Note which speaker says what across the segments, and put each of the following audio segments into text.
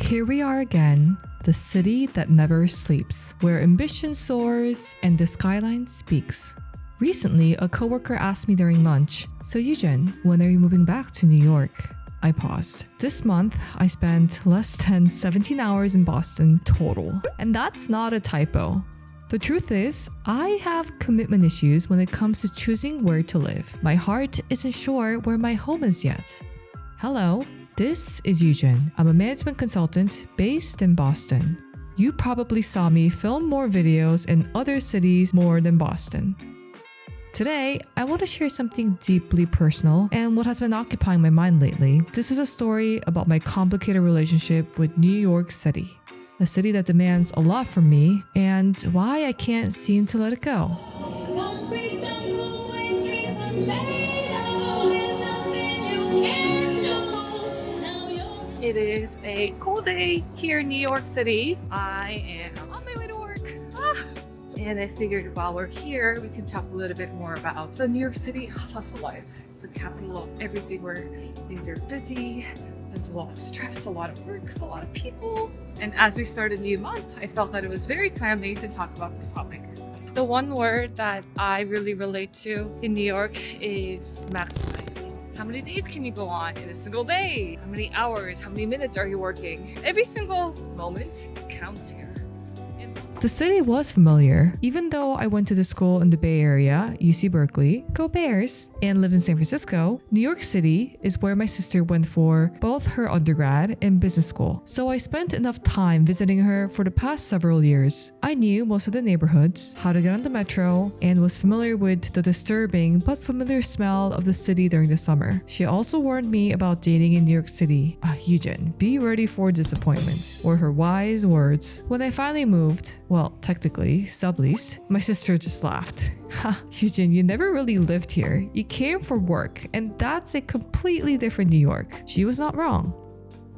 Speaker 1: Here we are again, the city that never sleeps, where ambition soars and the skyline speaks. Recently, a coworker asked me during lunch, "So Eugen, when are you moving back to New York?" I paused. This month, I spent less than 17 hours in Boston total. And that's not a typo. The truth is, I have commitment issues when it comes to choosing where to live. My heart isn't sure where my home is yet. Hello. This is Eugen. I'm a management consultant based in Boston. You probably saw me film more videos in other cities more than Boston. Today, I want to share something deeply personal and what has been occupying my mind lately. This is a story about my complicated relationship with New York City, a city that demands a lot from me, and why I can't seem to let it go.
Speaker 2: It is a cold day here in New York City. I am on my way to work. And I figured while we're here, we can talk a little bit more about the New York City hustle life. It's the capital of everything where things are busy. There's a lot of stress, a lot of work, a lot of people. And as we start a new month, I felt that it was very timely to talk about this topic. The one word that I really relate to in New York is maximizing. How many days can you go on in a single day? How many hours, how many minutes are you working? Every single moment counts here.
Speaker 1: The city was familiar. Even though I went to the school in the Bay Area, UC Berkeley, go Bears, and live in San Francisco, New York City is where my sister went for both her undergrad and business school. So I spent enough time visiting her for the past several years. I knew most of the neighborhoods, how to get on the metro, and was familiar with the disturbing but familiar smell of the city during the summer. She also warned me about dating in New York City. Eugen, be ready for disappointment, were her wise words. When I finally moved, well, technically, subleased, my sister just laughed. Ha, Eugen, you never really lived here. You came for work, and that's a completely different New York. She was not wrong.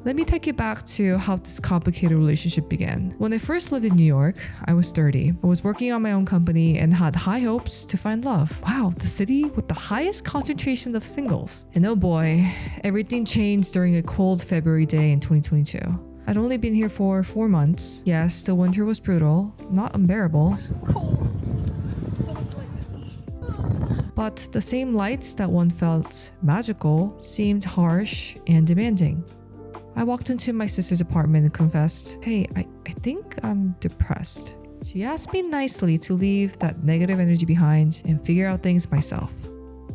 Speaker 1: Let me take you back to how this complicated relationship began. When I first lived in New York, I was 30. I was working on my own company and had high hopes to find love. Wow, the city with the highest concentration of singles. And oh boy, everything changed during a cold February day in 2022. I'd only been here for 4 months. Yes, the winter was brutal, not unbearable.
Speaker 2: Cool. So sweaty.
Speaker 1: But the same lights that one felt magical seemed harsh and demanding. I walked into my sister's apartment and confessed, "Hey, I think I'm depressed." She asked me nicely to leave that negative energy behind and figure out things myself.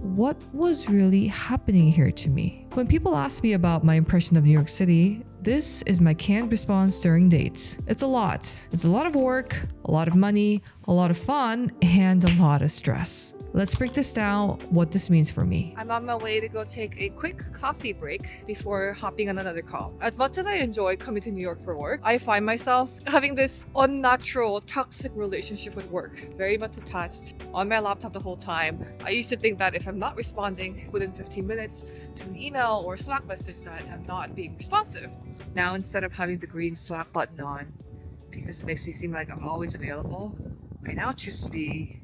Speaker 1: What was really happening here to me? When people ask me about my impression of New York City, this is my canned response during dates. It's a lot. It's a lot of work, a lot of money, a lot of fun, and a lot of stress. Let's break this down, what this means for me.
Speaker 2: I'm on my way to go take a quick coffee break before hopping on another call. As much as I enjoy coming to New York for work, I find myself having this unnatural, toxic relationship with work. Very much attached on my laptop the whole time. I used to think that if I'm not responding within 15 minutes to an email or Slack message, that I'm not being responsive. Now, instead of having the green Slack button on, because it makes me seem like I'm always available, I now choose to be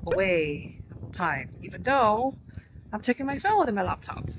Speaker 2: away time, even though I'm checking my phone and my laptop.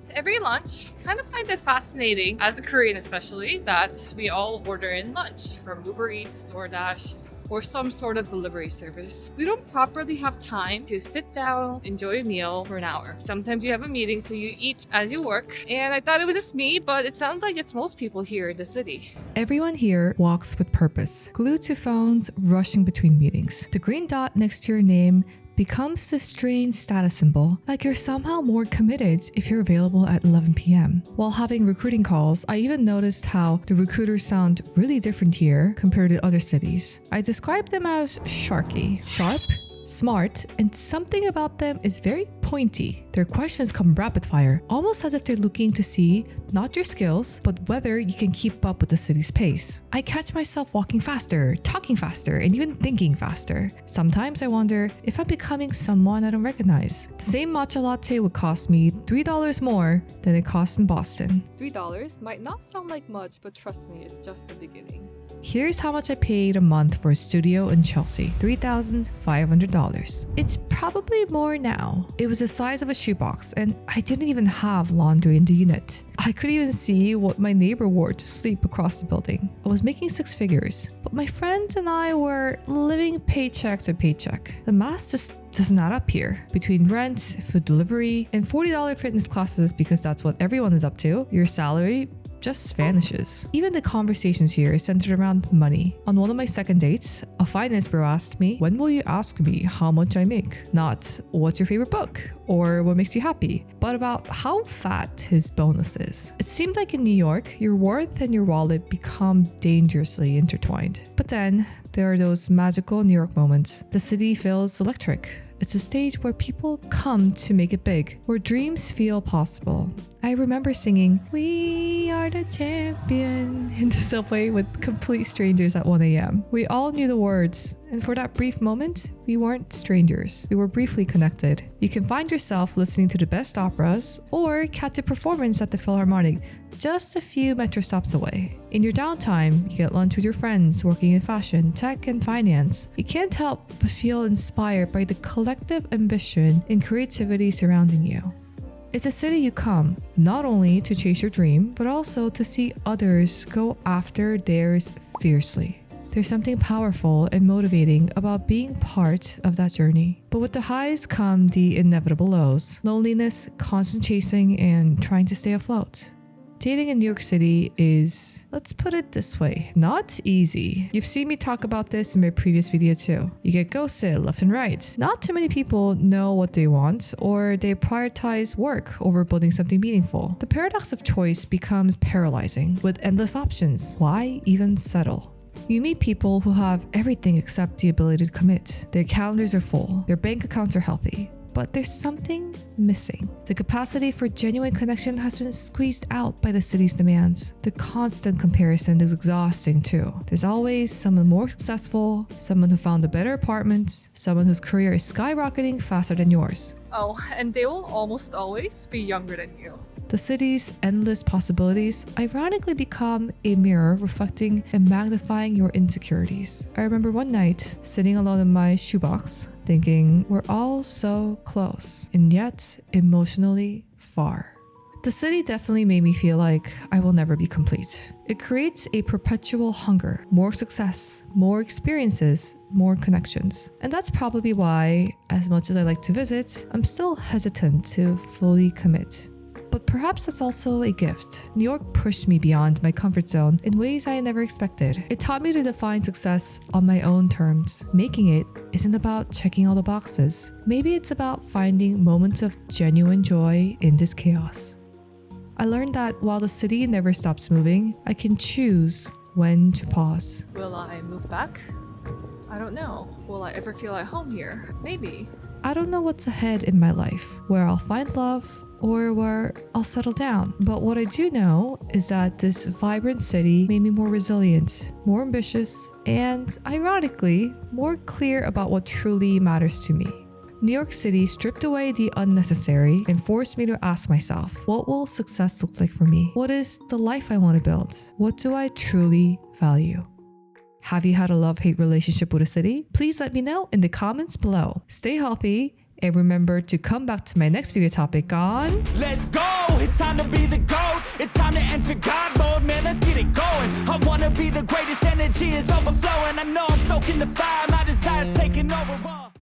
Speaker 2: Every lunch, kind of find it fascinating, as a Korean especially, that we all order in lunch from Uber Eats, DoorDash, or some sort of delivery service. We don't properly have time to sit down, enjoy a meal for an hour. Sometimes you have a meeting, so you eat as you work. And I thought it was just me, but it sounds like it's most people here in the city.
Speaker 1: Everyone here walks with purpose, glued to phones, rushing between meetings. The green dot next to your name becomes this strange status symbol, like you're somehow more committed if you're available at 11 p.m. While having recruiting calls, I even noticed how the recruiters sound really different here compared to other cities. I describe them as sharky, sharp, smart, and something about them is very pointy. Their questions come rapid fire, almost as if they're looking to see not your skills, but whether you can keep up with the city's pace. I catch myself walking faster, talking faster, and even thinking faster. Sometimes I wonder if I'm becoming someone I don't recognize. The same matcha latte would cost me $3 more than it costs in Boston.
Speaker 2: $3 might not sound like much, but trust me, it's just the beginning.
Speaker 1: Here's how much I paid a month for a studio in Chelsea. $3,500. It's probably more now. It was the size of a shoebox and I didn't even have laundry in the unit. I couldn't even see what my neighbor wore to sleep across the building. I was making six figures, but my friends and I were living paycheck to paycheck. The math just doesn't add up here. Between rent, food delivery, and $40 fitness classes because that's what everyone is up to, your salary just vanishes. Even the conversations here is centered around money. On one of my second dates, a finance bro asked me, "When will you ask me how much I make?" Not, "What's your favorite book?" or "What makes you happy?" but about how fat his bonus is. It seemed like in New York, your worth and your wallet become dangerously intertwined. But then, there are those magical New York moments. The city feels electric. It's a stage where people come to make it big, where dreams feel possible. I remember singing, "We are the champion" in the subway with complete strangers at 1 a.m. We all knew the words, and for that brief moment, we weren't strangers. We were briefly connected. You can find yourself listening to the best operas or catch a performance at the Philharmonic just a few metro stops away. In your downtime, you get lunch with your friends working in fashion, tech, and finance. You can't help but feel inspired by the collective ambition and creativity surrounding you. It's a city you come, not only to chase your dream, but also to see others go after theirs fiercely. There's something powerful and motivating about being part of that journey. But with the highs come the inevitable lows: loneliness, constant chasing, and trying to stay afloat. Dating in New York City is, let's put it this way, not easy. You've seen me talk about this in my previous video too. You get ghosted left and right. Not too many people know what they want, or they prioritize work over building something meaningful. The paradox of choice becomes paralyzing. With endless options, why even settle? You meet people who have everything except the ability to commit. Their calendars are full, their bank accounts are healthy, but there's something missing. The capacity for genuine connection has been squeezed out by the city's demands. The constant comparison is exhausting too. There's always someone more successful, someone who found a better apartment, someone whose career is skyrocketing faster than yours.
Speaker 2: Oh, and they will almost always be younger than you.
Speaker 1: The city's endless possibilities ironically become a mirror reflecting and magnifying your insecurities. I remember one night sitting alone in my shoebox thinking, we're all so close and yet emotionally far. The city definitely made me feel like I will never be complete. It creates a perpetual hunger, more success, more experiences, more connections. And that's probably why, as much as I like to visit, I'm still hesitant to fully commit. But perhaps that's also a gift. New York pushed me beyond my comfort zone in ways I never expected. It taught me to define success on my own terms. Making it isn't about checking all the boxes. Maybe it's about finding moments of genuine joy in this chaos. I learned that while the city never stops moving, I can choose when to pause.
Speaker 2: Will I move back? I don't know. Will I ever feel at home here? Maybe.
Speaker 1: I don't know what's ahead in my life, where I'll find love, or where I'll settle down. But what I do know is that this vibrant city made me more resilient, more ambitious, and ironically, more clear about what truly matters to me. New York City stripped away the unnecessary and forced me to ask myself, what will success look like for me? What is the life I want to build? What do I truly value? Have you had a love-hate relationship with a city? Please let me know in the comments below. Stay healthy, and remember to come back to my next video topic on...
Speaker 3: Let's go! It's time to be the GOAT. It's time to enter God mode, man, let's get it going. I wanna be the greatest, energy is overflowing. I know I'm stoking the fire, my desire's taking over.